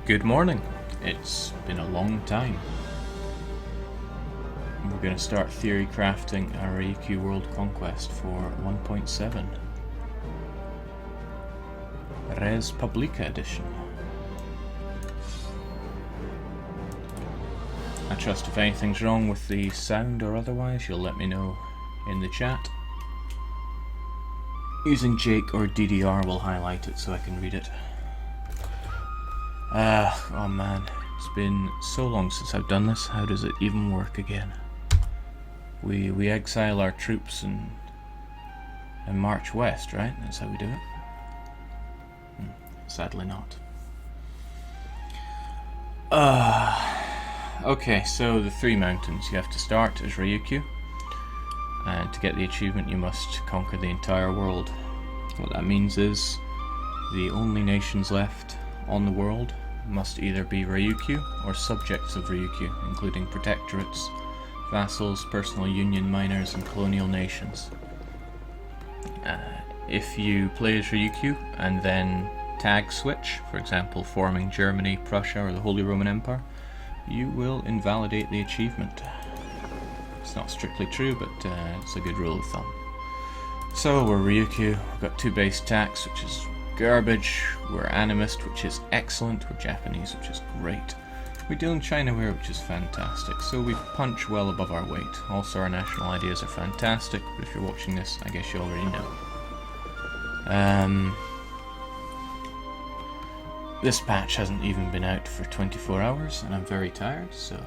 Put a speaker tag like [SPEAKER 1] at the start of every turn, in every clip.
[SPEAKER 1] Good morning. It's been a long time. We're going to start theory crafting our Ryukyu World Conquest for 1.7. Res Publica Edition. I trust if anything's wrong with the sound or otherwise, you'll let me know in the chat. Using Jake or DDR will highlight it so I can read it. Oh man, it's been so long since I've done this. How does it even work again? We exile our troops and march west, right? That's how we do it. Sadly not. Okay, so the three mountains. You have to start as Ryukyu, and to get the achievement you must conquer the entire world. What that means is the only nations left on the world must either be Ryukyu or subjects of Ryukyu, including protectorates, vassals, personal union minors, and colonial nations. If you play as Ryukyu and then tag switch, for example forming Germany, Prussia, or the Holy Roman Empire, you will invalidate the achievement. It's not strictly true, but it's a good rule of thumb. So we're Ryukyu, we've got two base attacks, which is garbage. We're animist, which is excellent. We're Japanese, which is great. We deal in Chinaware, which is fantastic. So we punch well above our weight. Also, our national ideas are fantastic, but if you're watching this, I guess you already know. This patch hasn't even been out for 24 hours, and I'm very tired, so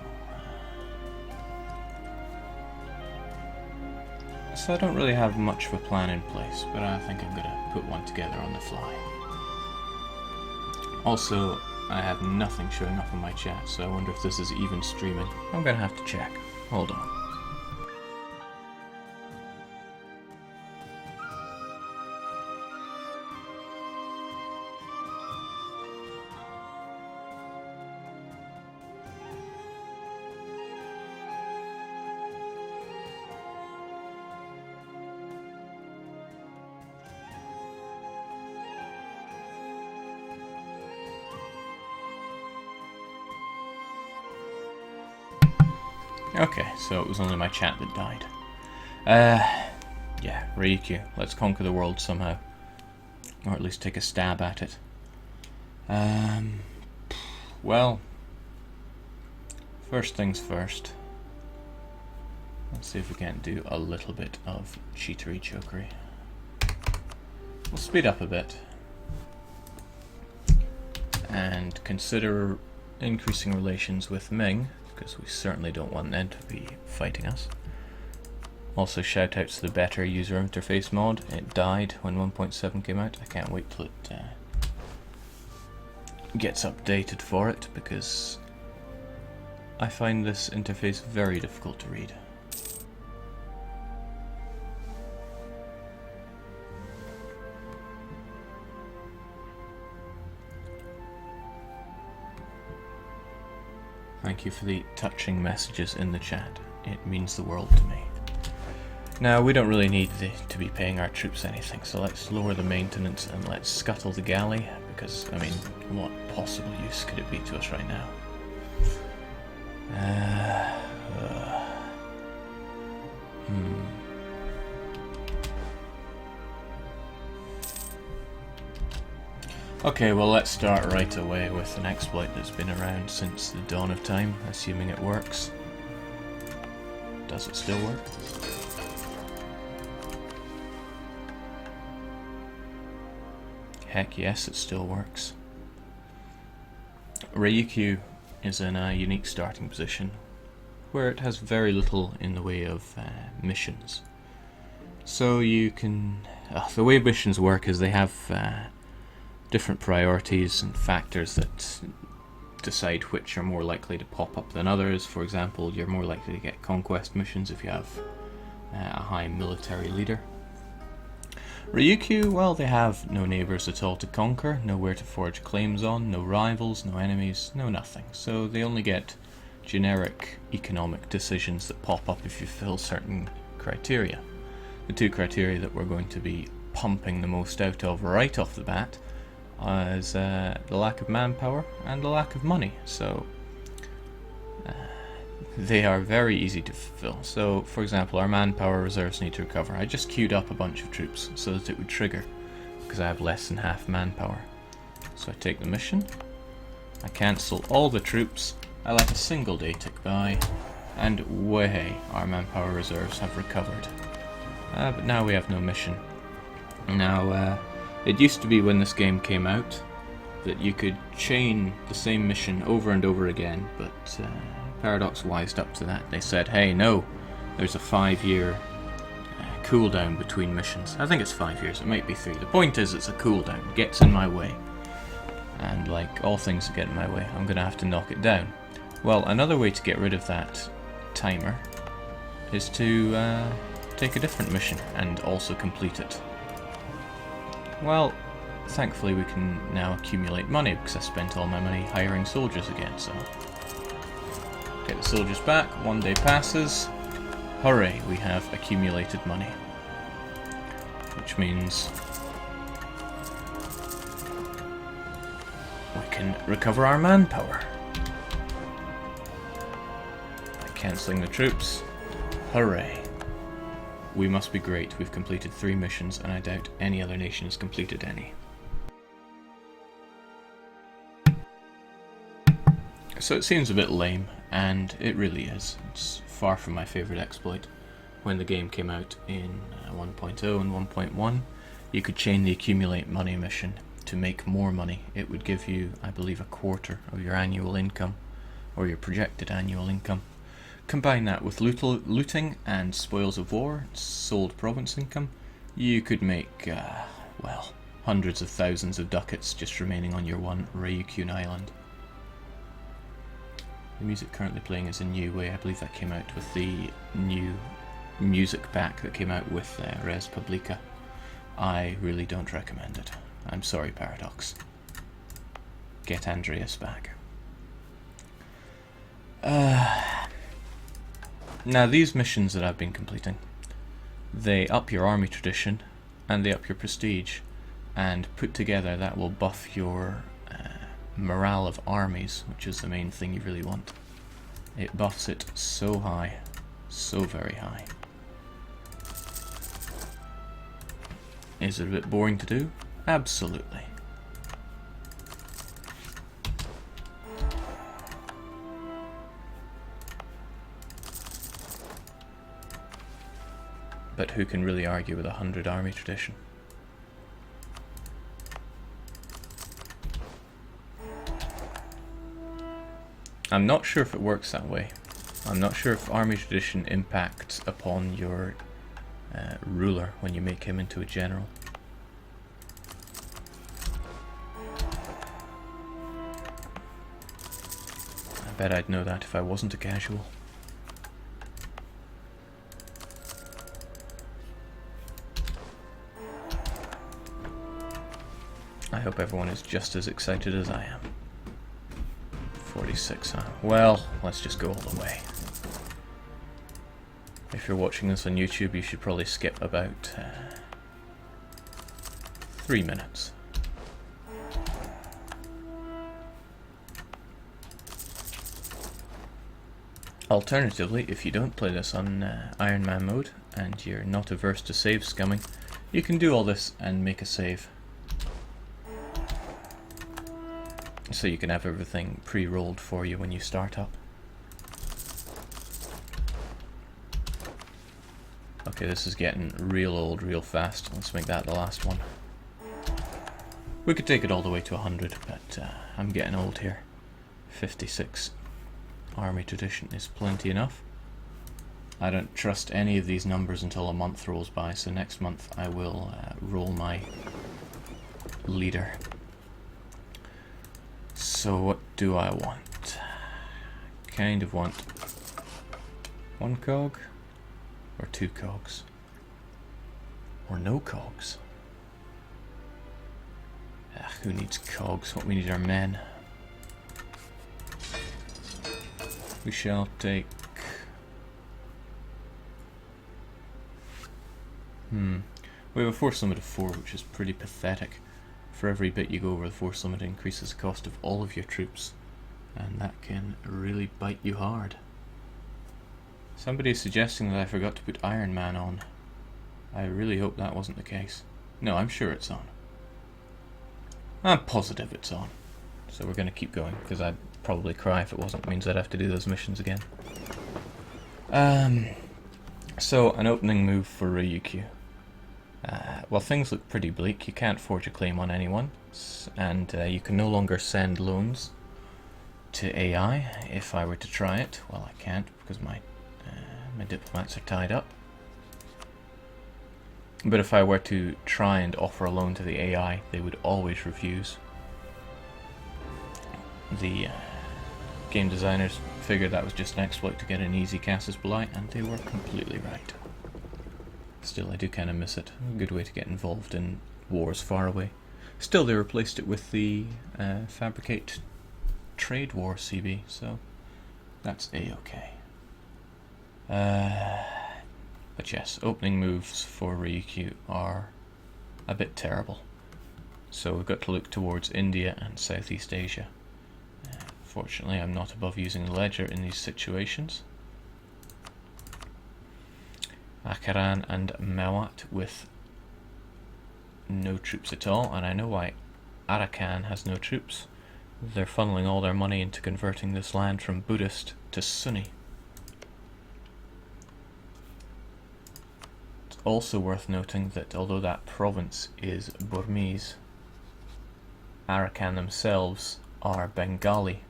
[SPEAKER 1] I don't really have much of a plan in place, but I think I'm going to put one together on the fly. Also, I have nothing showing up in my chat, so I wonder if this is even streaming. I'm going to have to check. Hold on. Okay, so it was only my chat that died. Yeah, Ryukyu. Let's conquer the world somehow. Or at least take a stab at it. Well, first things first. Let's see if we can't do a little bit of cheatery chokery. We'll speed up a bit. And consider increasing relations with Ming, because we certainly don't want them to be fighting us. Also, shout outs to the better user interface mod. It died when 1.7 came out. I can't wait till it gets updated for it, because I find this interface very difficult to read. Thank you for the touching messages in the chat. It means the world to me. Now, we don't really need to be paying our troops anything, so let's lower the maintenance and let's scuttle the galley, because, I mean, what possible use could it be to us right now? Okay, well, let's start right away with an exploit that's been around since the dawn of time, assuming it works. Does it still work? Heck yes, it still works. Ryukyu is in a unique starting position where it has very little in the way of missions. So you can... the way missions work is they have different priorities and factors that decide which are more likely to pop up than others. For example, you're more likely to get conquest missions if you have a high military leader. Ryukyu, well, they have no neighbours at all to conquer, nowhere to forge claims on, no rivals, no enemies, no nothing. So they only get generic economic decisions that pop up if you fill certain criteria. The two criteria that we're going to be pumping the most out of right off the bat is the lack of manpower and the lack of money. So they are very easy to fulfill. So, for example, our manpower reserves need to recover. I just queued up a bunch of troops so that it would trigger, because I have less than half manpower. So I take the mission, I cancel all the troops, I let a single day tick by, and way, our manpower reserves have recovered. But now we have no mission. Now, it used to be when this game came out that you could chain the same mission over and over again, but Paradox wised up to that. They said, hey, no, there's a 5-year cooldown between missions. I think it's 5 years, it might be 3. The point is, it's a cooldown, it gets in my way. And like all things that get in my way, I'm going to have to knock it down. Well, another way to get rid of that timer is to take a different mission and also complete it. Well, thankfully we can now accumulate money because I spent all my money hiring soldiers again, so... Get the soldiers back, 1 day passes, hooray, we have accumulated money. Which means we can recover our manpower. By cancelling the troops, hooray. We must be great, we've completed 3 missions and I doubt any other nation has completed any. So it seems a bit lame, and it really is. It's far from my favourite exploit. When the game came out in 1.0 and 1.1, you could chain the accumulate money mission to make more money. It would give you, I believe, a quarter of your annual income, or your projected annual income. Combine that with looting and spoils of war, sold province income, you could make, well, hundreds of thousands of ducats just remaining on your one Ryukyu island. The music currently playing is a new way. I believe that came out with the new music pack that came out with Res Publica. I really don't recommend it. I'm sorry, Paradox. Get Andreas back. Now these missions that I've been completing, they up your army tradition and they up your prestige, and put together that will buff your morale of armies, which is the main thing you really want. It buffs it so high, so very high. Is it a bit boring to do? Absolutely. But who can really argue with 100 army tradition? I'm not sure if it works that way. I'm not sure if army tradition impacts upon your ruler when you make him into a general. I bet I'd know that if I wasn't a casual. I hope everyone is just as excited as I am. 46, huh? Well, let's just go all the way. If you're watching this on YouTube, you should probably skip about 3 minutes. Alternatively, if you don't play this on Iron Man mode and you're not averse to save scumming, you can do all this and make a save. So you can have everything pre-rolled for you when you start up. Okay, this is getting real old real fast. Let's make that the last one. We could take it all the way to 100, but I'm getting old here. 56 army tradition is plenty enough. I don't trust any of these numbers until a month rolls by, so next month I will roll my leader. So what do I want? Kind of want 1 cog or 2 cogs or no cogs. Who needs cogs? What we need are men. We shall take... We have a force limit of 4, which is pretty pathetic For every bit you go over the force limit, it increases the cost of all of your troops, and that can really bite you hard. Somebody is suggesting that I forgot to put Iron Man on. I really hope that wasn't the case. No, I'm sure it's on. I'm positive it's on. So we're going to keep going, because I'd probably cry if it wasn't. It means I'd have to do those missions again. So, an opening move for Ryukyu. Well, things look pretty bleak. You can't forge a claim on anyone, and you can no longer send loans to AI. If I were to try it, well, I can't because my diplomats are tied up. But if I were to try and offer a loan to the AI, they would always refuse. The game designers figured that was just an exploit to get an easy casus belli, and they were completely right. Still, I do kind of miss it. A good way to get involved in wars far away. Still, they replaced it with the Fabricate Trade War CB, so that's a-okay. But yes, opening moves for Ryukyu are a bit terrible. So we've got to look towards India and Southeast Asia. Fortunately, I'm not above using the ledger in these situations. Akaran and Mewat with no troops at all, and I know why Arakan has no troops. They're funneling all their money into converting this land from Buddhist to Sunni. It's also worth noting that although that province is Burmese, Arakan themselves are Bengali.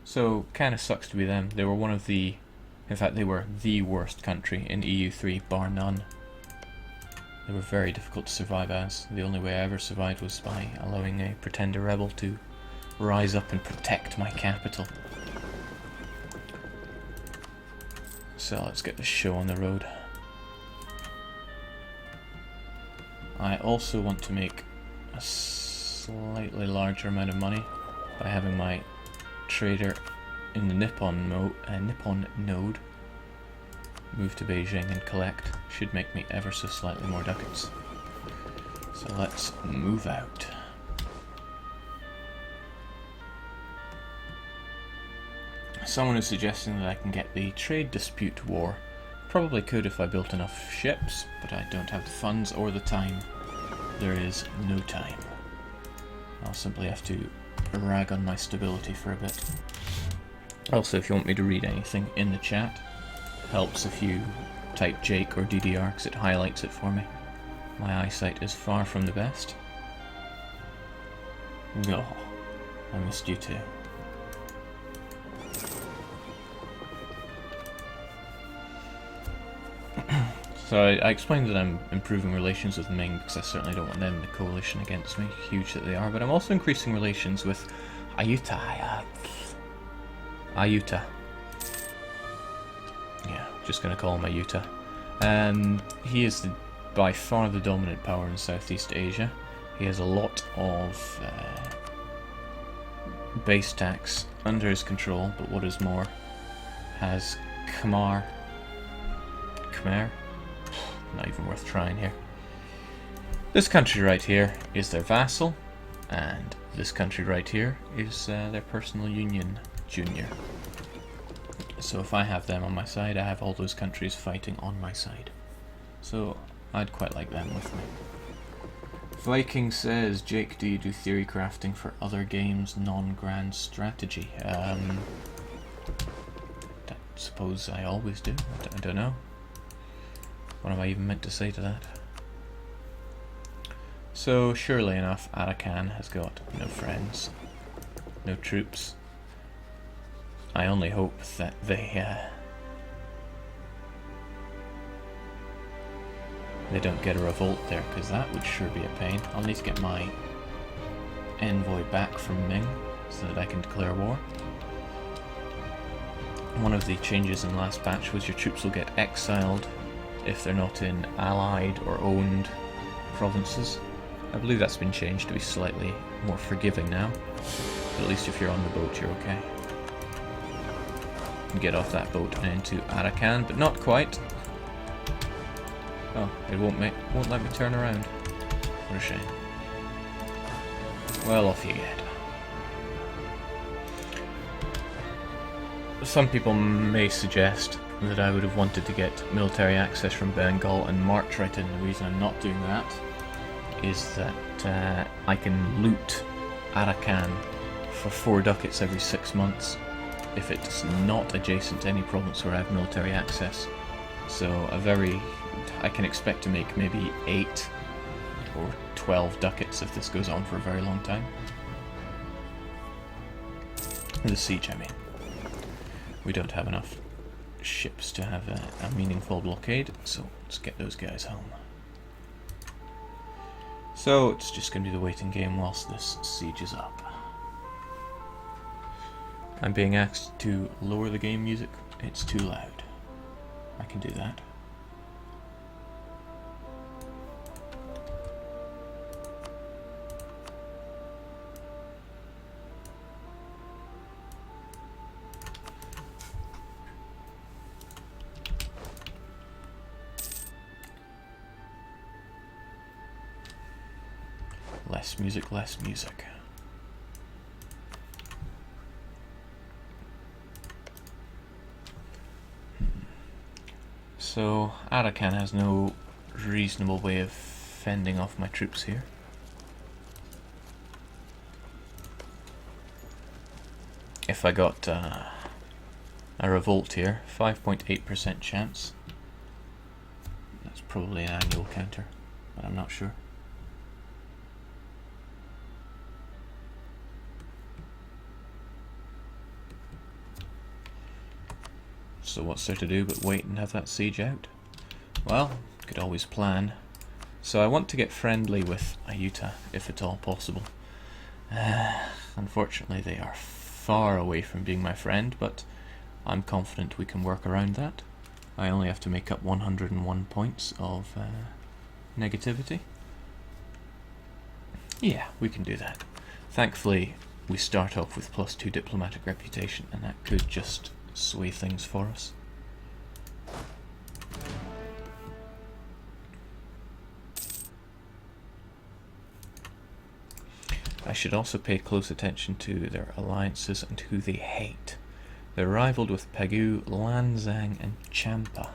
[SPEAKER 1] So, kinda sucks to be them. They were one of the... In fact, they were the worst country in EU3, bar none. They were very difficult to survive as. The only way I ever survived was by allowing a pretender rebel to rise up and protect my capital. So let's get this show on the road. I also want to make a slightly larger amount of money by having my trader in the Nippon node move to Beijing and collect. Should make me ever so slightly more ducats. So let's move out. Someone is suggesting that I can get the trade dispute war. Probably could if I built enough ships, but I don't have the funds or the time. There is no time. I'll simply have to rag on my stability for a bit. Also, if you want me to read anything in the chat, helps if you type Jake or DDR because it highlights it for me. My eyesight is far from the best. Oh, I missed you too. So I explained that I'm improving relations with Ming because I certainly don't want them in the coalition against me, huge that they are, but I'm also increasing relations with Ayutthaya. Yeah, just going to call him Ayutthaya. He is by far the dominant power in Southeast Asia. He has a lot of base tax under his control, but what is more, has Khmer? Not even worth trying here. This country right here is their vassal, and this country right here is their personal union junior. So if I have them on my side, I have all those countries fighting on my side. So I'd quite like them with me. Viking says, Jake, do you do theory crafting for other games, non-grand strategy? I suppose I always do. I don't know. What am I even meant to say to that? So, surely enough, Arakan has got no friends, no troops. I only hope that they don't get a revolt there, because that would sure be a pain. I'll need to get my envoy back from Ming so that I can declare war. One of the changes in the last patch was your troops will get exiled if they're not in allied or owned provinces. I believe that's been changed to be slightly more forgiving now. But at least if you're on the boat, you're okay. You can get off that boat and into Arakan, but not quite. Oh, it won't let me turn around. What a shame. well, off you get. Some people may suggest that I would have wanted to get military access from Bengal and march right in. The reason I'm not doing that is that I can loot Arakan for 4 ducats every 6 months if it's not adjacent to any province where I have military access. So I can expect to make maybe 8 or 12 ducats if this goes on for a very long time. The siege, I mean. We don't have enough ships to have a meaningful blockade, so let's get those guys home. So it's just going to be the waiting game whilst this siege is up. I'm being asked to lower the game music. It's too loud. I can do that. Less music, less music. So, Arakan has no reasonable way of fending off my troops here. If I got a revolt here, 5.8% chance. That's probably an annual counter, but I'm not sure. So what's there to do but wait and have that siege out? Well, could always plan. So I want to get friendly with Ayutthaya, if at all possible. Unfortunately, they are far away from being my friend, but I'm confident we can work around that. I only have to make up 101 points of negativity. Yeah, we can do that. Thankfully, we start off with +2 diplomatic reputation, and that could just sway things for us. I should also pay close attention to their alliances and who they hate. They're rivaled with Pegu, Lanzang and Champa.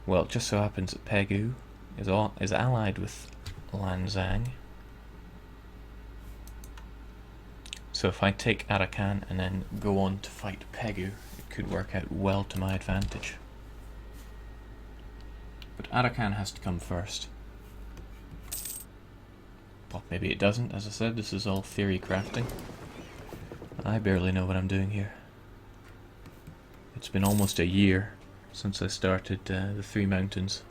[SPEAKER 1] Well, it just so happens that Pegu is allied with Lanzang. So if I take Arakan and then go on to fight Pegu, it could work out well to my advantage. But Arakan has to come first. Well, maybe it doesn't. As I said, this is all theory crafting. I barely know what I'm doing here. It's been almost a year since I started the Three Mountains,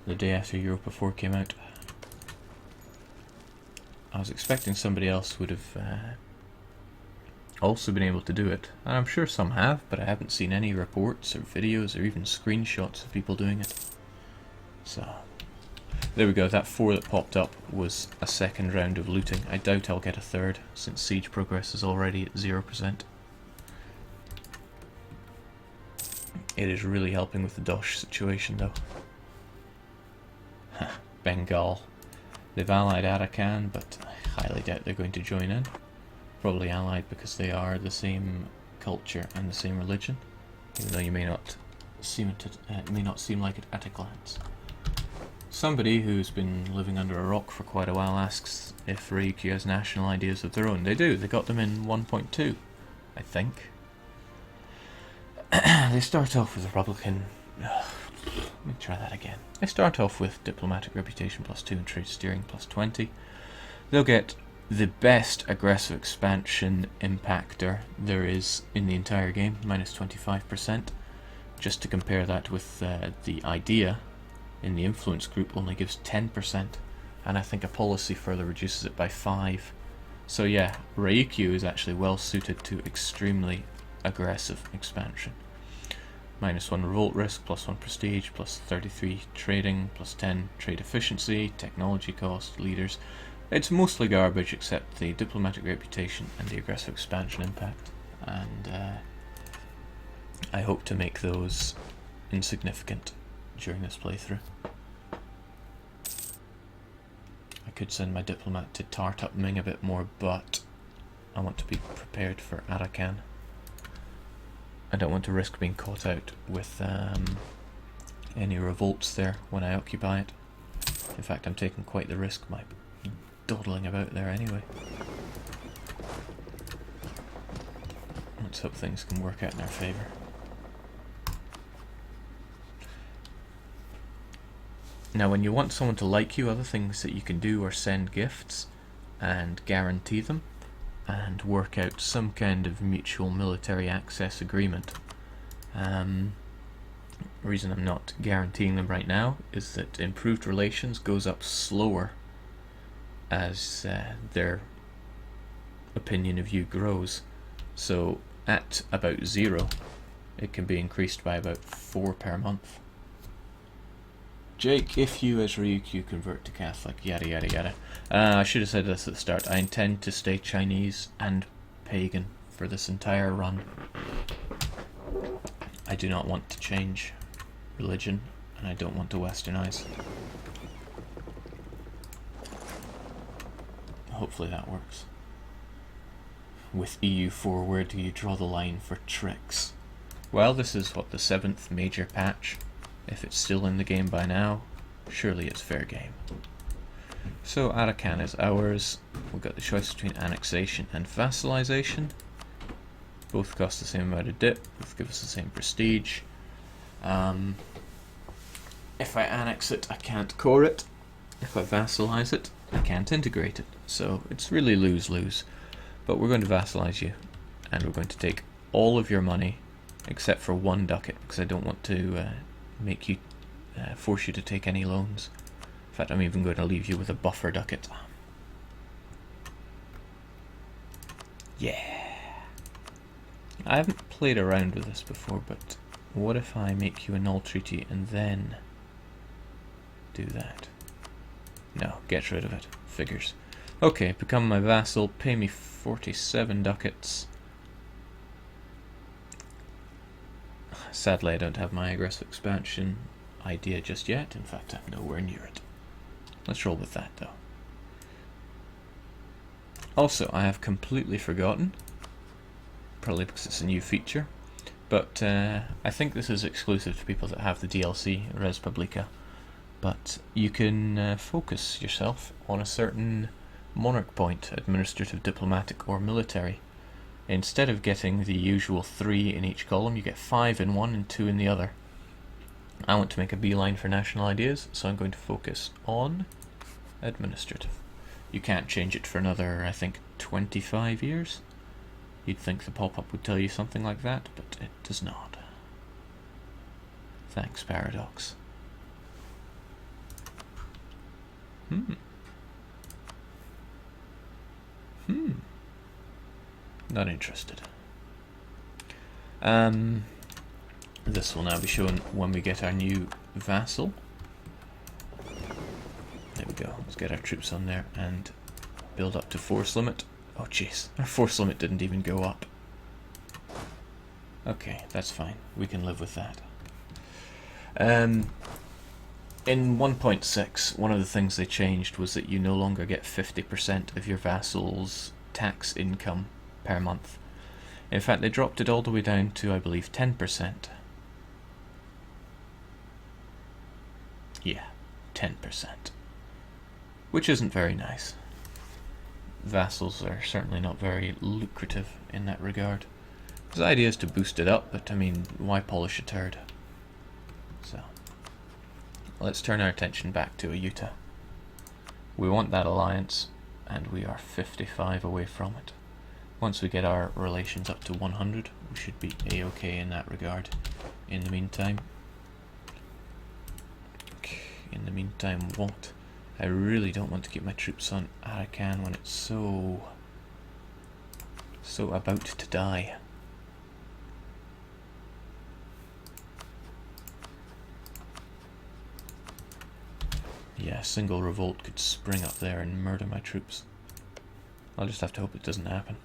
[SPEAKER 1] the day after Europa 4 came out. I was expecting somebody else would have also been able to do it, and I'm sure some have, but I haven't seen any reports or videos or even screenshots of people doing it. So, there we go. That 4 that popped up was a second round of looting. I doubt I'll get a third, since siege progress is already at 0%. It is really helping with the Dosh situation, though. Bengal. They've allied Arakan, but I highly doubt they're going to join in. Probably allied because they are the same culture and the same religion, even though you may not seem like it at a glance. Somebody who's been living under a rock for quite a while asks if Ryukyu has national ideas of their own. They do. They got them in 1.2, I think. They start off with Republican. Let me try that again. They start off with diplomatic reputation +2 and trade steering +20. They'll get the best aggressive expansion impactor there is in the entire game, -25%. Just to compare that with the idea in the influence group only gives 10%, and I think a policy further reduces it by 5. So yeah, Ryukyu is actually well suited to extremely aggressive expansion. -1 revolt risk, +1 prestige, +33 trading, +10 trade efficiency, technology cost, leaders. It's mostly garbage except the diplomatic reputation and the aggressive expansion impact, and I hope to make those insignificant during this playthrough. could send my diplomat to tart up Ming a bit more, but I want to be prepared for Arakan. I don't want to risk being caught out with any revolts there when I occupy it. In fact, I'm taking quite the risk by dawdling about there anyway. Let's hope things can work out in our favour. Now, when you want someone to like you, other things that you can do are send gifts and guarantee them and work out some kind of mutual military access agreement. The reason I'm not guaranteeing them right now is that improved relations goes up slower as their opinion of you grows. So at about 0, it can be increased by about 4 per month. Jake, if you as Ryukyu convert to Catholic, yada yada yada. I should have said this at the start. I intend to stay Chinese and pagan for this entire run. I do not want to change religion, and I don't want to westernize. Hopefully that works. With EU4, where do you draw the line for tricks? Well, this is what, the 7th major patch. If it's still in the game by now, surely it's fair game. So Arakan is ours. We've got the choice between annexation and vassalization. Both cost the same amount of dip, both give us the same prestige. If I annex it, I can't core it. If I vassalize it, I can't integrate it. So it's really lose-lose. But we're going to vassalize you, and we're going to take all of your money, except for 1 ducat, because I don't want to make you force you to take any loans. In fact, I'm even going to leave you with a buffer ducat. Yeah. I haven't played around with this before, but what if I make you a null treaty and then do that? No, get rid of it. Figures. Okay, become my vassal, pay me 47 ducats. Sadly, I don't have my aggressive expansion idea just yet. In fact, I'm nowhere near it. Let's roll with that, though. Also, I have completely forgotten, probably because it's a new feature, but I think this is exclusive to people that have the DLC, Res Publica, but you can focus yourself on a certain monarch point, administrative, diplomatic, or military. Instead of getting the usual 3 in each column, you get 5 in one and 2 in the other. I want to make a beeline for national ideas, so I'm going to focus on administrative. You can't change it for another, I think, 25 years. You'd think the pop-up would tell you something like that, but it does not. Thanks, Paradox. Not interested. This will now be shown when we get our new vassal. There we go. Let's get our troops on there and build up to force limit. Oh jeez, our force limit didn't even go up. Okay, that's fine. We can live with that. In 1.6, one of the things they changed was that you no longer get 50% of your vassal's tax income per month. In fact, they dropped it all the way down to, I believe, 10%. Yeah, 10%. Which isn't very nice. Vassals are certainly not very lucrative in that regard. The idea is to boost it up, but I mean, why polish a turd? So, let's turn our attention back to Utah. We want that alliance, and we are 55 away from it. Once we get our relations up to 100, we should be a-okay in that regard. In the meantime, what? I really don't want to keep my troops on Arakan when it's so about to die. Yeah, a single revolt could spring up there and murder my troops. I'll just have to hope it doesn't happen.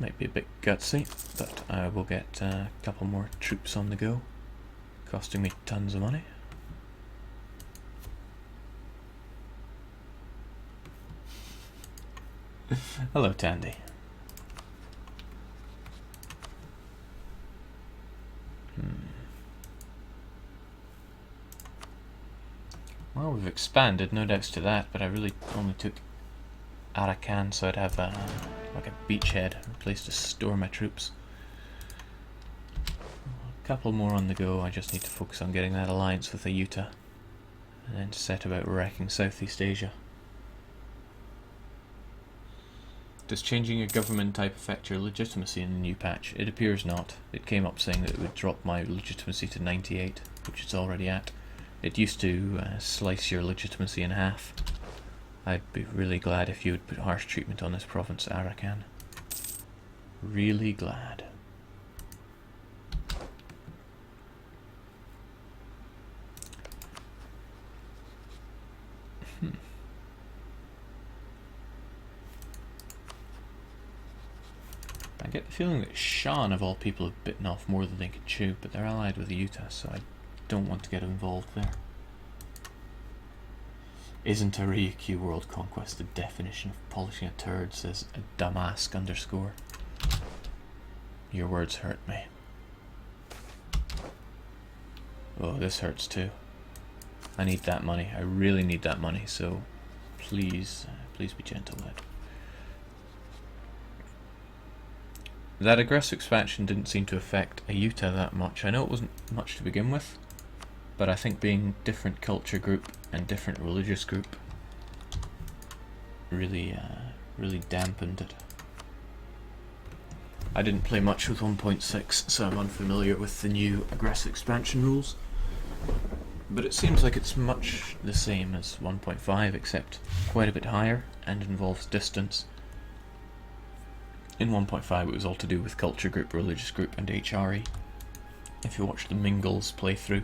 [SPEAKER 1] Might be a bit gutsy, but I will get a couple more troops on the go, costing me tons of money. Hello, Tandy. Well, we've expanded, no doubts to that, but I really only took Arakan so I'd have like a beachhead, a place to store my troops. A couple more on the go. I just need to focus on getting that alliance with the Utah, and then set about wrecking Southeast Asia. Does changing your government type affect your legitimacy in the new patch? It appears not. It came up saying that it would drop my legitimacy to 98, which it's already at. It used to slice your legitimacy in half. I'd be really glad if you would put harsh treatment on this province, Arakan. Really glad. I get the feeling that Shan, of all people, have bitten off more than they can chew, but they're allied with the Utah, so I don't want to get involved there. Isn't a Ryukyu world conquest the definition of polishing a turd, says a Damask _. Your words hurt me. Oh, this hurts too. I need that money. I really need that money, so please, please be gentle with it. That aggressive expansion didn't seem to affect a Utah that much. I know it wasn't much to begin with, but I think being different culture group and different religious group really dampened it. I didn't play much with 1.6, so I'm unfamiliar with the new aggressive expansion rules, but it seems like it's much the same as 1.5, except quite a bit higher and involves distance. In 1.5 it was all to do with culture group, religious group and HRE. If you watch the Mingles playthrough,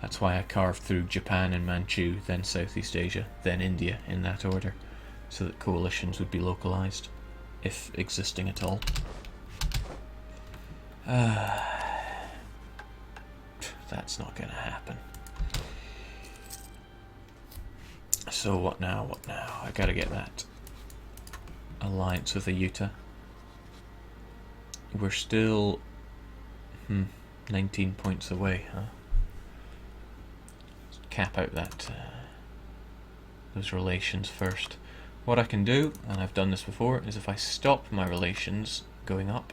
[SPEAKER 1] that's why I carved through Japan and Manchu, then Southeast Asia, then India in that order, so that coalitions would be localized, if existing at all. That's not going to happen. So what now, what now? I gotta get that alliance with the Utah. We're still 19 points away, huh? Let's cap out that those relations first. What I can do, and I've done this before, is if I stop my relations going up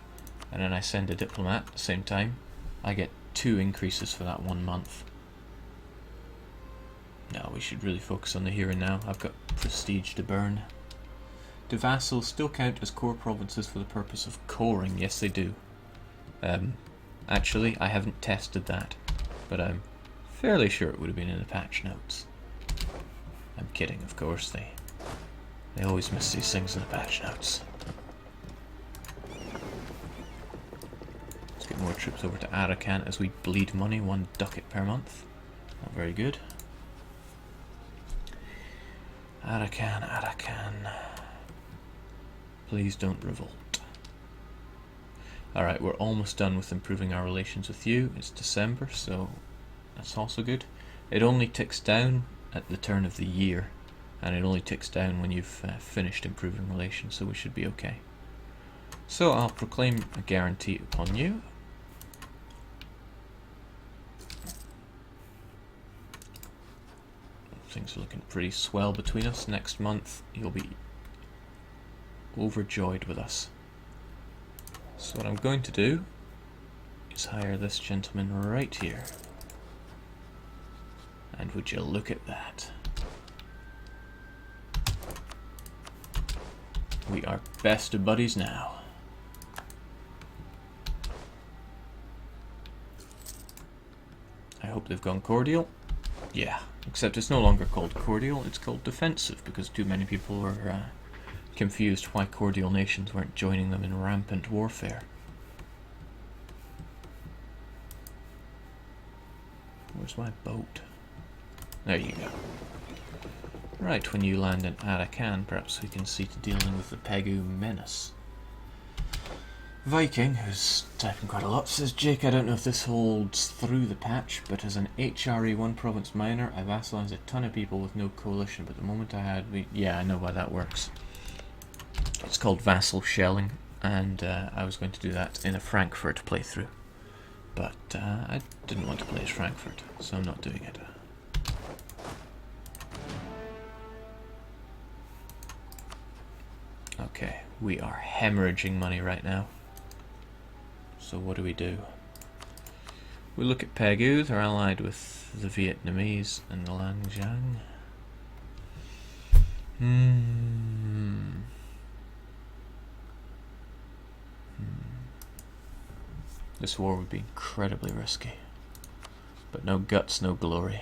[SPEAKER 1] and then I send a diplomat at the same time, I get 2 increases for that 1 month. No, we should really focus on the here and now. I've got prestige to burn. Do vassals still count as core provinces for the purpose of coring? Yes, they do. Actually, I haven't tested that, but I'm fairly sure it would have been in the patch notes. I'm kidding, of course. They always miss these things in the patch notes. Let's get more troops over to Arakan as we bleed money, 1 ducat per month. Not very good. Arakan, Arakan. Please don't revolt. Alright, we're almost done with improving our relations with you. It's December, so that's also good. It only ticks down at the turn of the year, and it only ticks down when you've finished improving relations, so we should be okay. So I'll proclaim a guarantee upon you. Things are looking pretty swell between us. Next month you'll be overjoyed with us. So what I'm going to do is hire this gentleman right here. And would you look at that? We are best of buddies now. I hope they've gone cordial. Yeah, except it's no longer called cordial, it's called defensive, because too many people were confused why cordial nations weren't joining them in rampant warfare. Where's my boat? There you go. Right, when you land in Arakan, perhaps we can see to dealing with the Pegu menace. Viking, who's typing quite a lot, says, Jake, I don't know if this holds through the patch, but as an HRE 1 province miner, I vassalize a ton of people with no coalition, but the moment I had... Yeah, I know why that works. It's called vassal shelling, and I was going to do that in a Frankfurt playthrough. But I didn't want to play as Frankfurt, so I'm not doing it. Okay, we are hemorrhaging money right now. So what do? We look at Pegu, they're allied with the Vietnamese and the Langjiang. This war would be incredibly risky. But no guts, no glory.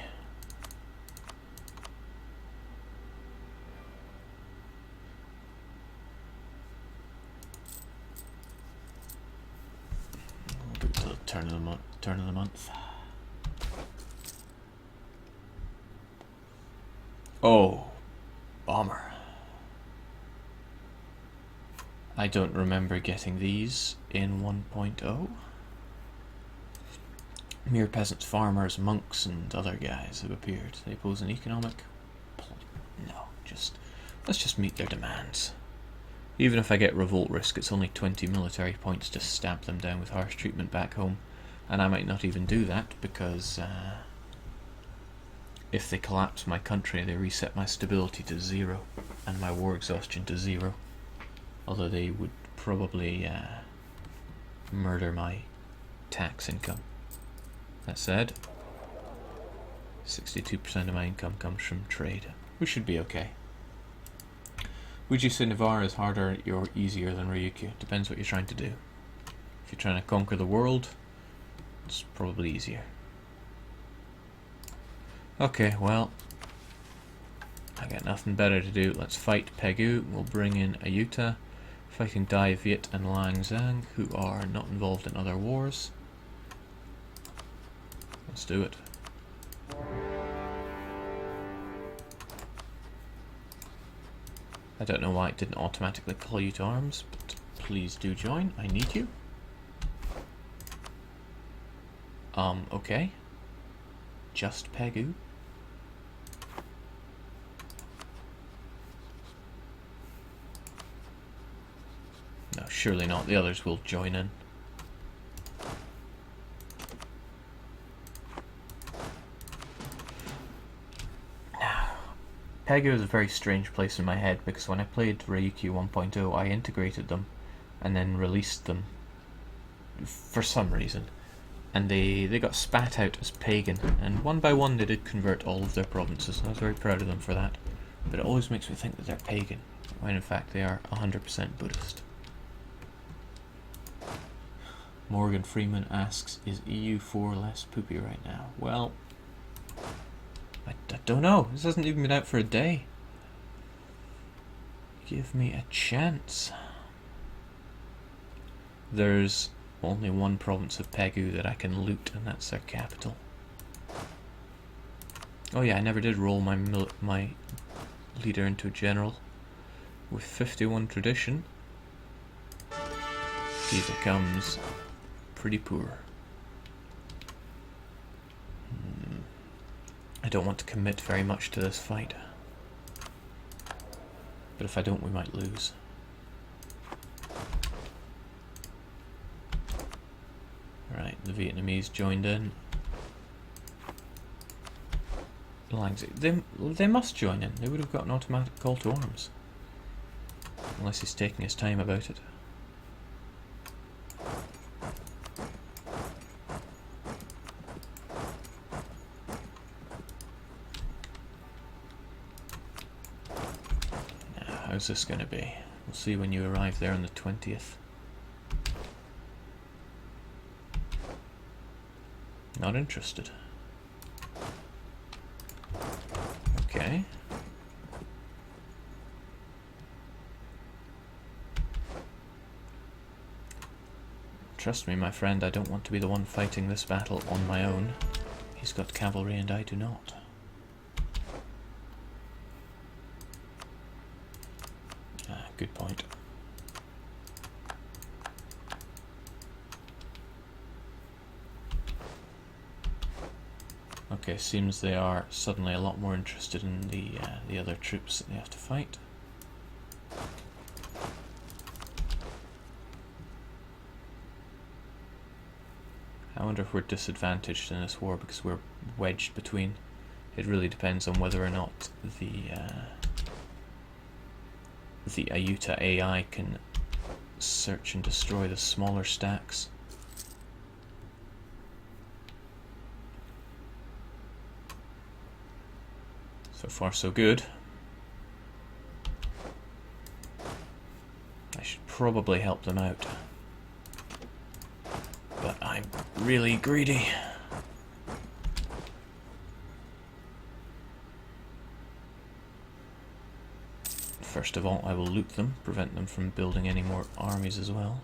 [SPEAKER 1] We'll do the turn of the month. Oh, bomber. I don't remember getting these in 1.0. Mere peasants, farmers, monks, and other guys have appeared. They pose an economic... No, let's just meet their demands. Even if I get revolt risk, it's only 20 military points to stamp them down with harsh treatment back home. And I might not even do that, because if they collapse my country, they reset my stability to 0, and my war exhaustion to 0. Although they would probably murder my tax income. That said, 62% of my income comes from trade. We should be okay. Would you say Navarre is harder or easier than Ryukyu? Depends what you're trying to do. If you're trying to conquer the world, it's probably easier. Okay, well, I got nothing better to do. Let's fight Pegu. We'll bring in Ayuta, fighting Dai, Viet and Langzang, who are not involved in other wars. Let's do it. I don't know why it didn't automatically call you to arms, but please do join. I need you. Okay. Just Pegu. No, surely not. The others will join in. Pegu is a very strange place in my head, because when I played Ryukyu 1.0 I integrated them and then released them for some reason, and they got spat out as pagan, and one by one they did convert all of their provinces, and I was very proud of them for that. But it always makes me think that they're pagan, when in fact they are 100% Buddhist. Morgan Freeman asks, is EU4 less poopy right now? Well, I don't know. This hasn't even been out for a day. Give me a chance. There's only one province of Pegu that I can loot, and that's their capital. Oh yeah, I never did roll my leader into a general. With 51 tradition, he becomes pretty poor. I don't want to commit very much to this fight. But if I don't, we might lose. Right, the Vietnamese joined in. They must join in. They would have got an automatic call to arms. Unless he's taking his time about it. How's this going to be? We'll see when you arrive there on the 20th. Not interested. Okay. Trust me, my friend, I don't want to be the one fighting this battle on my own. He's got cavalry and I do not. Good point. Okay, seems they are suddenly a lot more interested in the other troops that they have to fight. I wonder if we're disadvantaged in this war because we're wedged between. It really depends on whether or not the Ayuta AI can search and destroy the smaller stacks. So far so good. I should probably help them out. But I'm really greedy. First of all, I will loot them, prevent them from building any more armies as well.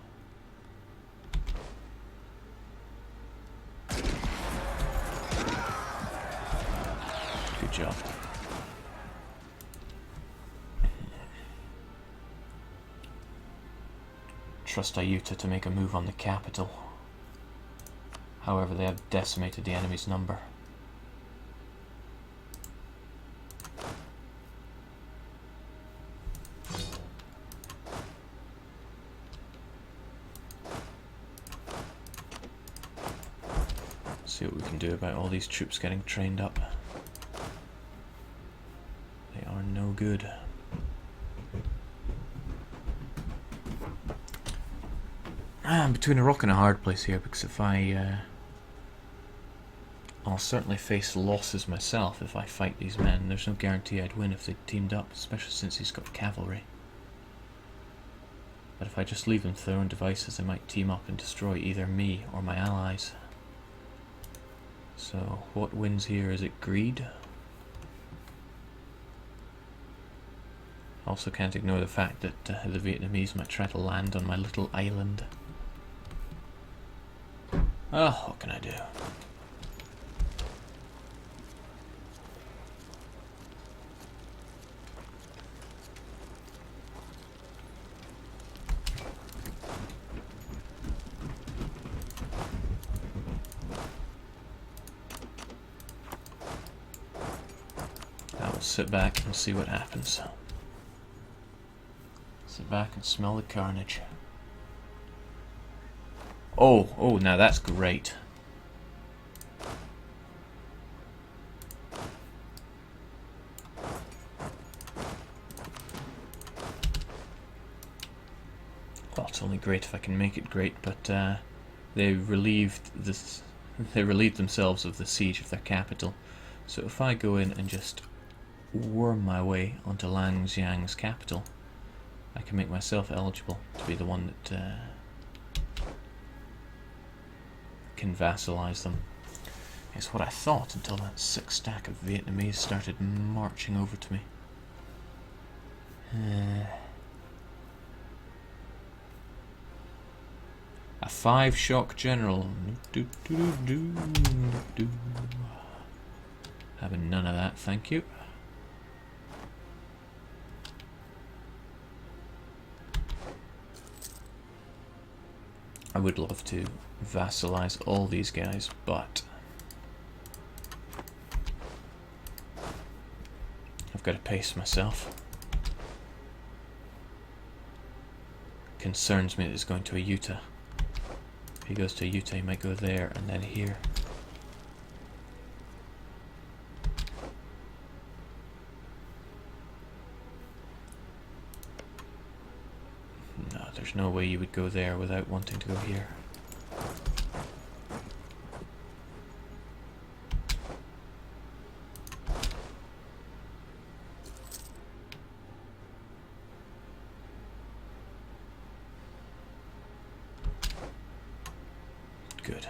[SPEAKER 1] Good job. Trust Ayuta to make a move on the capital. However, they have decimated the enemy's number. See what we can do about all these troops getting trained up. They are no good. I'm between a rock and a hard place here, because if I'll certainly face losses myself if I fight these men. There's no guarantee I'd win if they teamed up, especially since he's got cavalry. But if I just leave them to their own devices, they might team up and destroy either me or my allies. So, what wins here? Is it greed? Also can't ignore the fact that the Vietnamese might try to land on my little island. Oh, what can I do? I will sit back and see what happens. Sit back and smell the carnage. Oh, now that's great. Well, it's only great if I can make it great, but they relieved themselves of the siege of their capital. So if I go in and just worm my way onto Langjiang's capital, I can make myself eligible to be the one that can vassalize them. It's what I thought until that sick stack of Vietnamese started marching over to me. A 5-shock general. Having none of that, thank you. I would love to vassalize all these guys, but I've got to pace myself. Concerns me that it's going to Ayuta. If he goes to Ayuta, he might go there and then here. No, there's no way you would go there without wanting to go here. Good.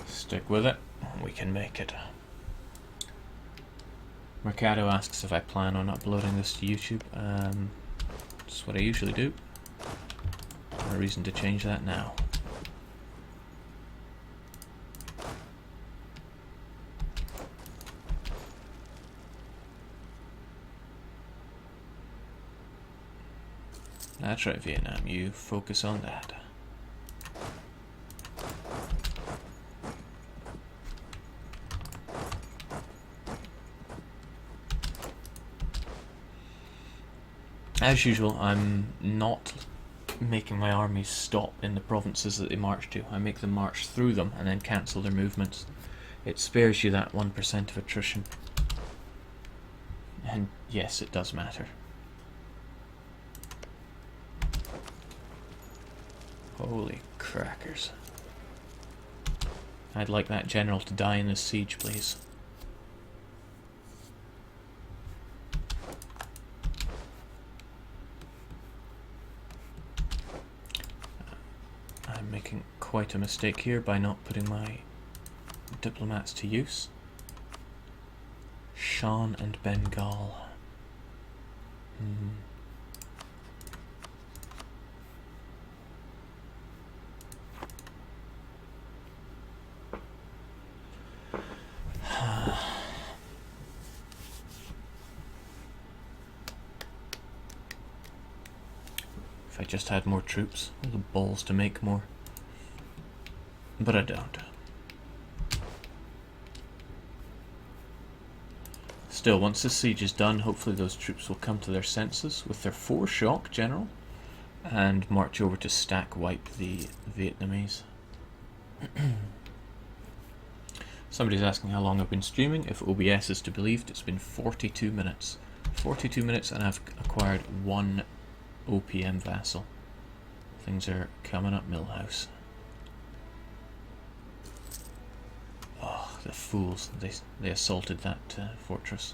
[SPEAKER 1] Stick with it. We can make it. Mercado asks if I plan on uploading this to YouTube. That's what I usually do. No reason to change that now. That's right, Vietnam. You focus on that. As usual, I'm not making my armies stop in the provinces that they march to. I make them march through them and then cancel their movements. It spares you that 1% of attrition. And yes, it does matter. Holy crackers. I'd like that general to die in this siege, please. I'm making quite a mistake here by not putting my diplomats to use. Shan and Bengal. If I just had more troops, or the balls to make more. But I don't. Still, once this siege is done, hopefully those troops will come to their senses with their 4 shock general and march over to stack wipe the Vietnamese. Somebody's asking how long I've been streaming. If OBS is to be believed, it's been 42 minutes. 42 minutes and I've acquired 1 OPM vassal. Things are coming up Millhouse. Oh, the fools. They assaulted that fortress.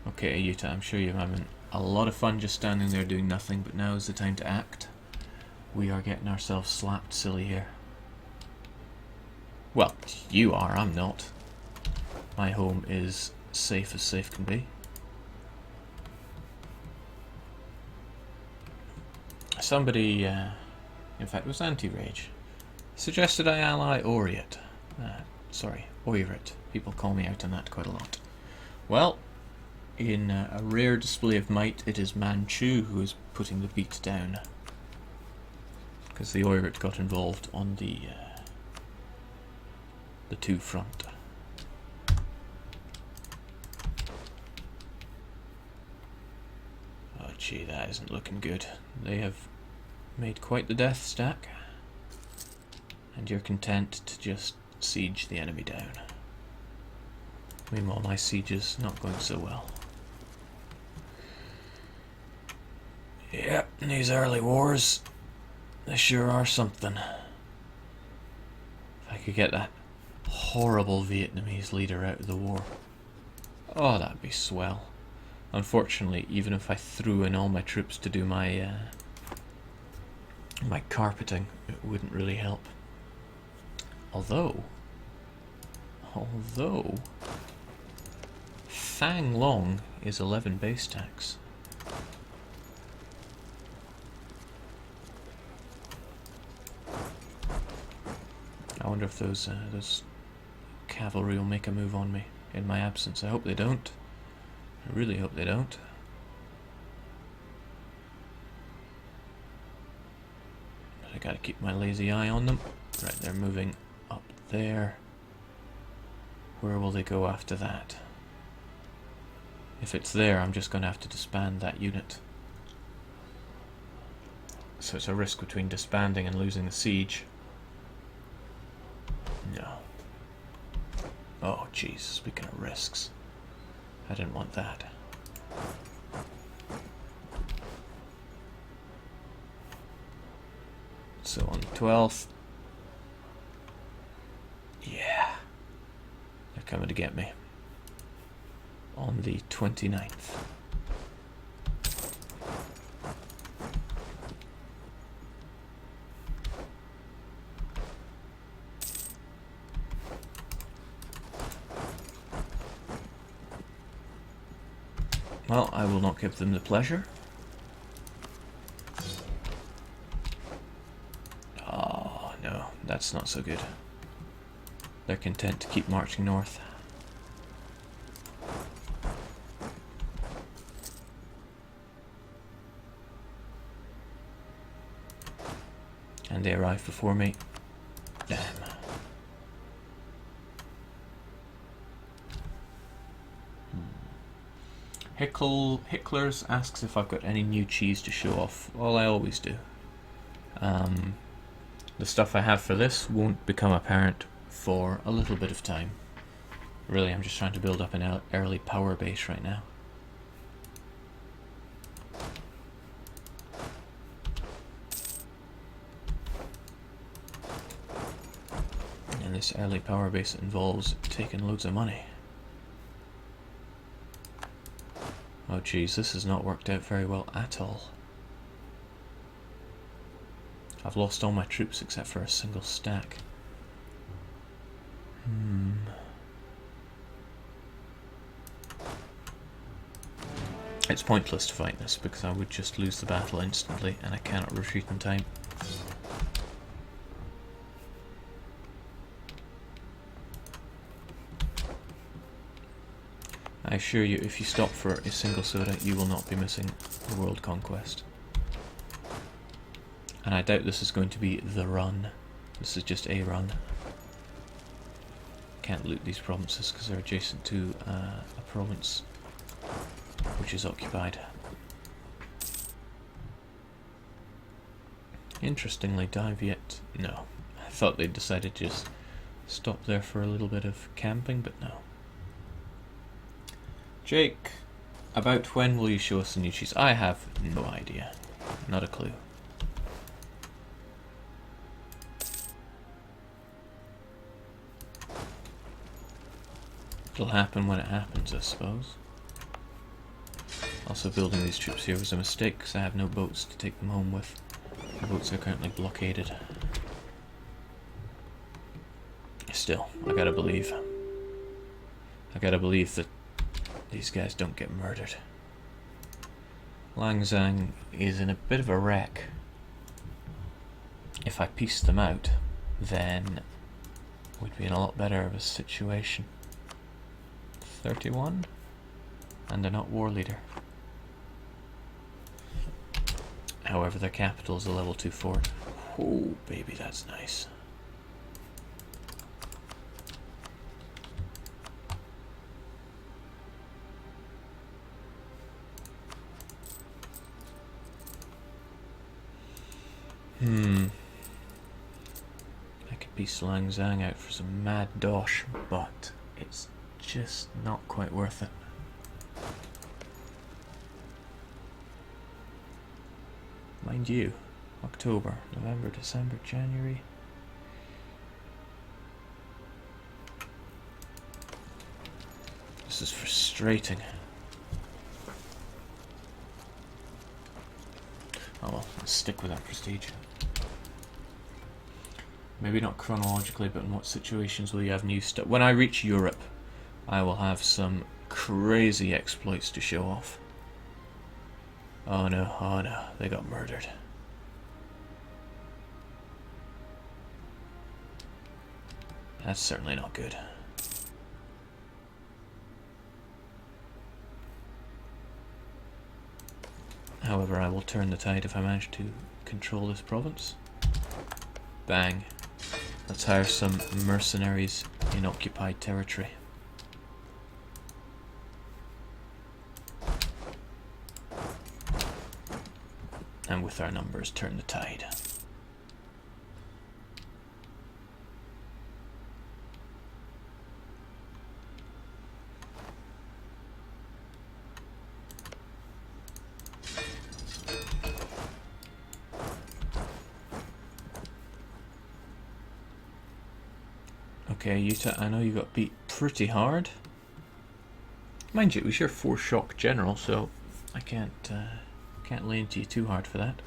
[SPEAKER 1] Okay, Ayuta, I'm sure you're having a lot of fun just standing there doing nothing, but now is the time to act. We are getting ourselves slapped silly here. Well, you are, I'm not. My home is safe as safe can be. Somebody, in fact it was Anti-Rage, suggested I ally Oriet. Sorry, Oirit. People call me out on that quite a lot. Well, in a rare display of might, it is Manchu who is putting the beat down. Because the Oirit got involved on the 2 front. Oh gee, that isn't looking good. They have made quite the death stack. And you're content to just siege the enemy down. Meanwhile, my siege is not going so well. Yep, these early wars, they sure are something. If I could get that horrible Vietnamese leader out of the war. Oh, that'd be swell. Unfortunately, even if I threw in all my troops to do my my carpeting, it wouldn't really help. Although Fang Long is 11 base tax. I wonder if those cavalry will make a move on me in my absence. I hope they don't. I really hope they don't. But I gotta keep my lazy eye on them. Right, they're moving up there. Where will they go after that? If it's there, I'm just gonna have to disband that unit. So it's a risk between disbanding and losing the siege. No. Oh, jeez, speaking of risks. I didn't want that. So on the 12th... Yeah. They're coming to get me. On the 29th. Well, I will not give them the pleasure. Oh, no, that's not so good. They're content to keep marching north. And they arrive before me. Damn. Hicklers asks if I've got any new cheese to show off. Well, I always do. The stuff I have for this won't become apparent for a little bit of time. Really, I'm just trying to build up an early power base right now. And this early power base involves taking loads of money. Oh geez, this has not worked out very well at all. I've lost all my troops except for a single stack. It's pointless to fight this because I would just lose the battle instantly and I cannot retreat in time. I assure you, if you stop for a single soda, you will not be missing the world conquest. And I doubt this is going to be the run. This is just a run. Can't loot these provinces because they're adjacent to a province which is occupied. Interestingly, Viet. No. I thought they'd decided to just stop there for a little bit of camping, but no. Jake, about when will you show us the new cheese? I have no idea. Not a clue. It'll happen when it happens, I suppose. Also, building these troops here was a mistake because I have no boats to take them home with. The boats are currently blockaded. Still, I gotta believe. I gotta believe that these guys don't get murdered. Langzang is in a bit of a wreck. If I piece them out, then we'd be in a lot better of a situation. 31? And they're not war leader. However, their capital is a level 2 fort. Oh, baby, that's nice. I could piece Langzang out for some mad dosh, but it's just not quite worth it. Mind you, October, November, December, January. This is frustrating. Oh well, let's stick with that prestige. Maybe not chronologically, but in what situations will you have new stuff? When I reach Europe, I will have some crazy exploits to show off. Oh no, they got murdered. That's certainly not good. However, I will turn the tide if I manage to control this province. Bang. Let's hire some mercenaries in occupied territory. And with our numbers, turn the tide. Okay, Utah, I know you got beat pretty hard. Mind you, it was your 4 shock general, so I can't lay into you too hard for that.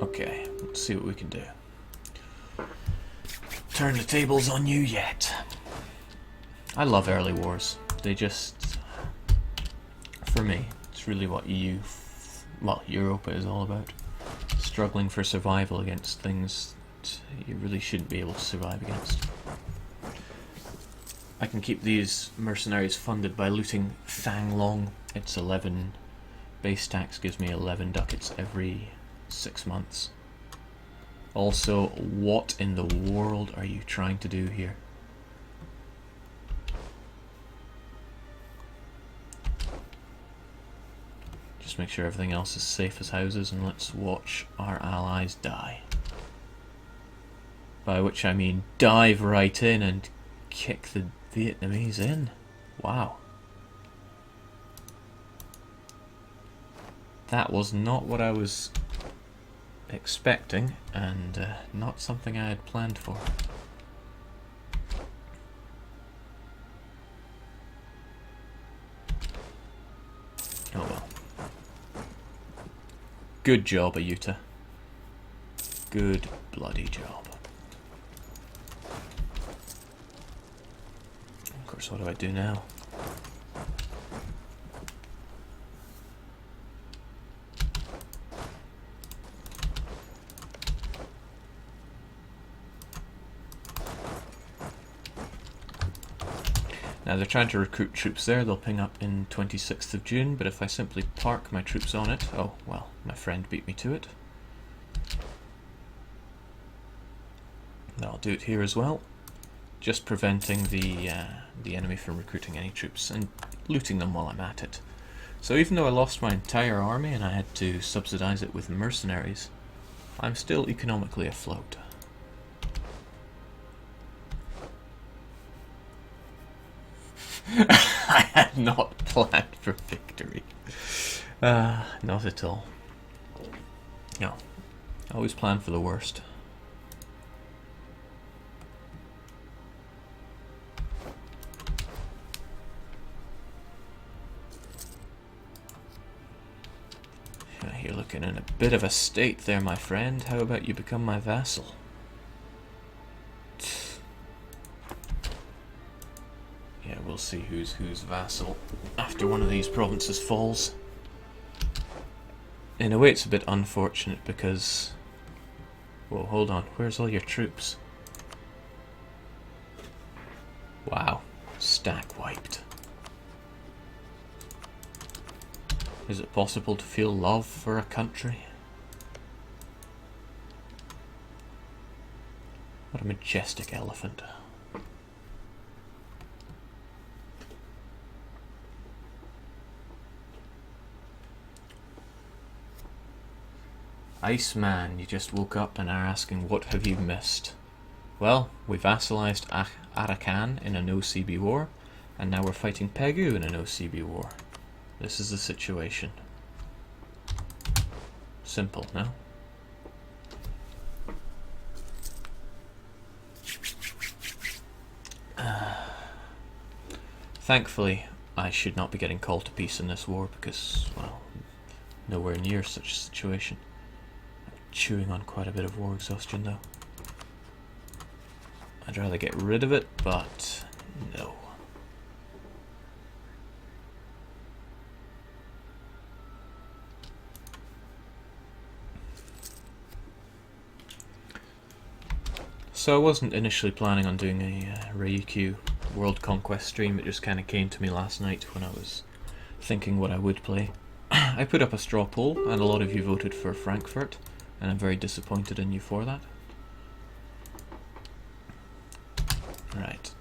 [SPEAKER 1] Okay, let's see what we can do. Turn the tables on you yet. I love early wars. They just, for me, it's really what Europa is all about. Struggling for survival against things you really shouldn't be able to survive against. I can keep these mercenaries funded by looting Thang Long. It's 11 base tax, gives me 11 ducats every 6 months. Also, what in the world are you trying to do here? Just make sure everything else is safe as houses, and let's watch our allies die. By which I mean dive right in and kick the Vietnamese in. Wow. That was not what I was expecting, and not something I had planned for. Oh well. Good job, Ayuta. Good bloody job. Of course, what do I do now? Now they're trying to recruit troops there. They'll ping up in 26th of June, but if I simply park my troops on it... Oh, well, my friend beat me to it. I'll do it here as well. Just preventing the enemy from recruiting any troops and looting them while I'm at it. So even though I lost my entire army and I had to subsidize it with mercenaries, I'm still economically afloat. I had not planned for victory. Not at all. No. Always plan for the worst. You're looking in a bit of a state there, my friend. How about you become my vassal? Yeah, we'll see who's vassal after one of these provinces falls. In a way, it's a bit unfortunate because... Whoa, hold on. Where's all your troops? Wow. Stack wiped. Is it possible to feel love for a country? What a majestic elephant. Iceman, you just woke up and are asking, what have you missed? Well, we vassalized Arakan in a no-CB war, and now we're fighting Pegu in a no-CB war. This is the situation. Simple, no? Thankfully, I should not be getting called to peace in this war because, well, nowhere near such a situation. I'm chewing on quite a bit of war exhaustion though. I'd rather get rid of it, but no. So I wasn't initially planning on doing a Ryukyu World Conquest stream. It just kind of came to me last night when I was thinking what I would play. I put up a straw poll and a lot of you voted for Frankfurt, and I'm very disappointed in you for that. Right.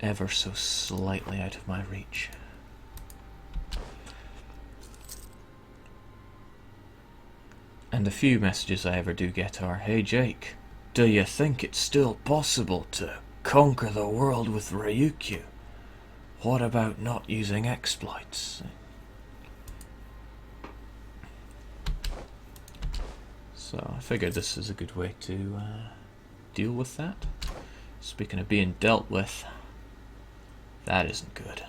[SPEAKER 1] Ever so slightly out of my reach. And the few messages I ever do get are, "Hey Jake, do you think it's still possible to conquer the world with Ryukyu? What about not using exploits?" So I figured this is a good way to deal with that. Speaking of being dealt with, that isn't good.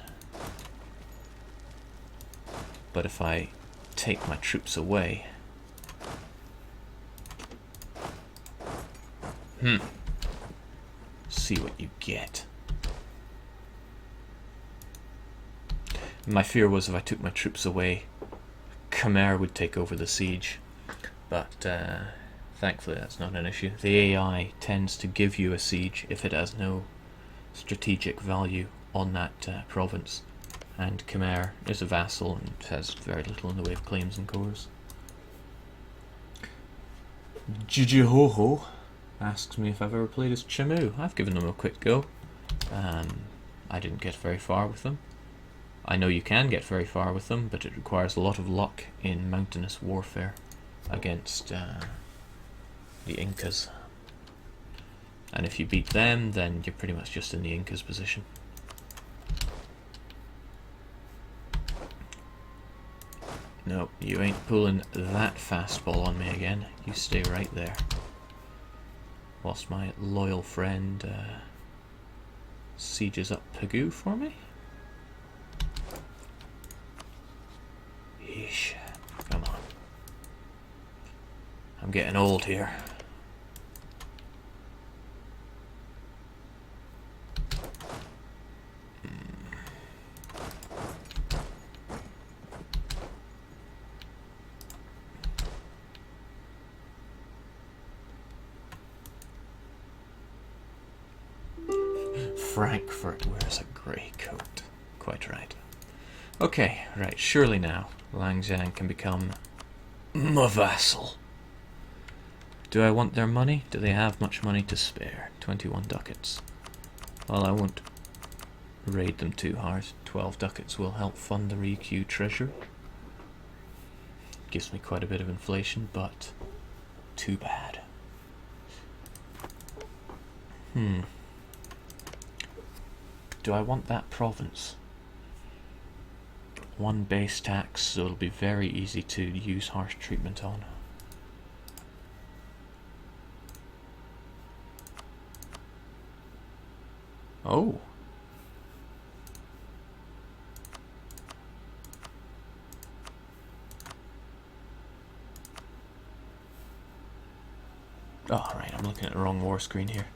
[SPEAKER 1] But if I take my troops away... See what you get. My fear was if I took my troops away, Khmer would take over the siege. But thankfully that's not an issue. The AI tends to give you a siege if it has no strategic value on that province. and Khmer is a vassal and has very little in the way of claims and cores. Jijihoho asks me if I've ever played as Chamu. I've given them a quick go. I didn't get very far with them. I know you can get very far with them, but it requires a lot of luck in mountainous warfare against the Incas. And if you beat them, then you're pretty much just in the Incas' position. Nope, you ain't pulling that fastball on me again. You stay right there. Whilst my loyal friend sieges up Pegu for me. Yeesh. Come on. I'm getting old here. Frankfurt wears a grey coat. Quite right. Okay, right, surely now Langzhang can become my vassal. Do I want their money? Do they have much money to spare? 21 ducats. Well, I won't raid them too hard. 12 ducats will help fund the Ryukyu treasury. Gives me quite a bit of inflation, but too bad. Do I want that province? One base tax, so it'll be very easy to use harsh treatment on. Oh. Oh, right, I'm looking at the wrong war screen here.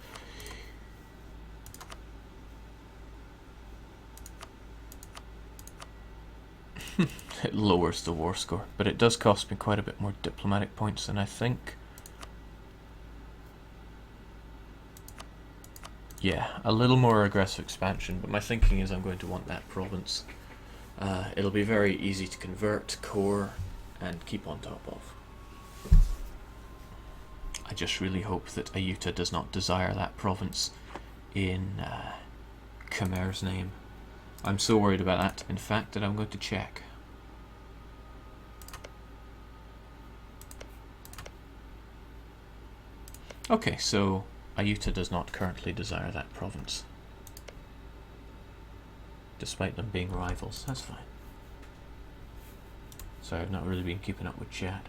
[SPEAKER 1] It lowers the war score, but it does cost me quite a bit more diplomatic points than I think. Yeah, a little more aggressive expansion, but my thinking is I'm going to want that province. It'll be very easy to convert, core, and keep on top of. I just really hope that Ayuta does not desire that province in Khmer's name. I'm so worried about that, in fact, that I'm going to check. Okay, so Ayuta does not currently desire that province. Despite them being rivals, that's fine. Sorry, I've not really been keeping up with chat.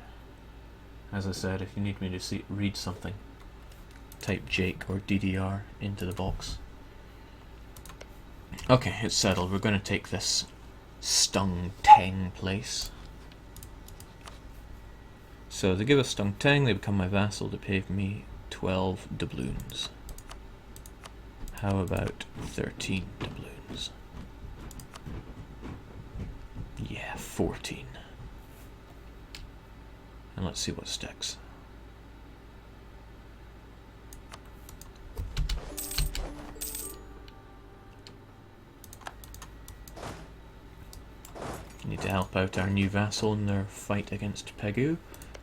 [SPEAKER 1] As I said, if you need me to read something, type Jake or DDR into the box. Okay, it's settled. We're going to take this Stung Teng place. So they give us Stung Teng, they become my vassal to pay me 12 doubloons. How about 13 doubloons? Yeah, 14. And let's see what sticks. Need to help out our new vassal in their fight against Pegu,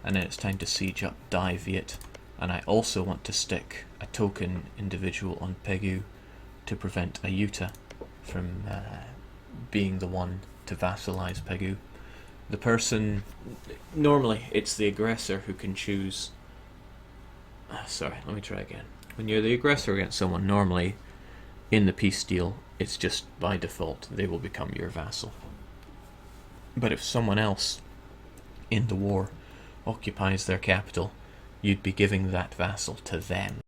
[SPEAKER 1] and then it's time to siege up Dai Viet. And I also want to stick a token individual on Pegu to prevent Ayuta from being the one to vassalize Pegu. The person, normally it's the aggressor who can choose. Sorry, let me try again. When you're the aggressor against someone, normally in the peace deal, it's just by default they will become your vassal. But if someone else in the war occupies their capital, you'd be giving that vassal to them.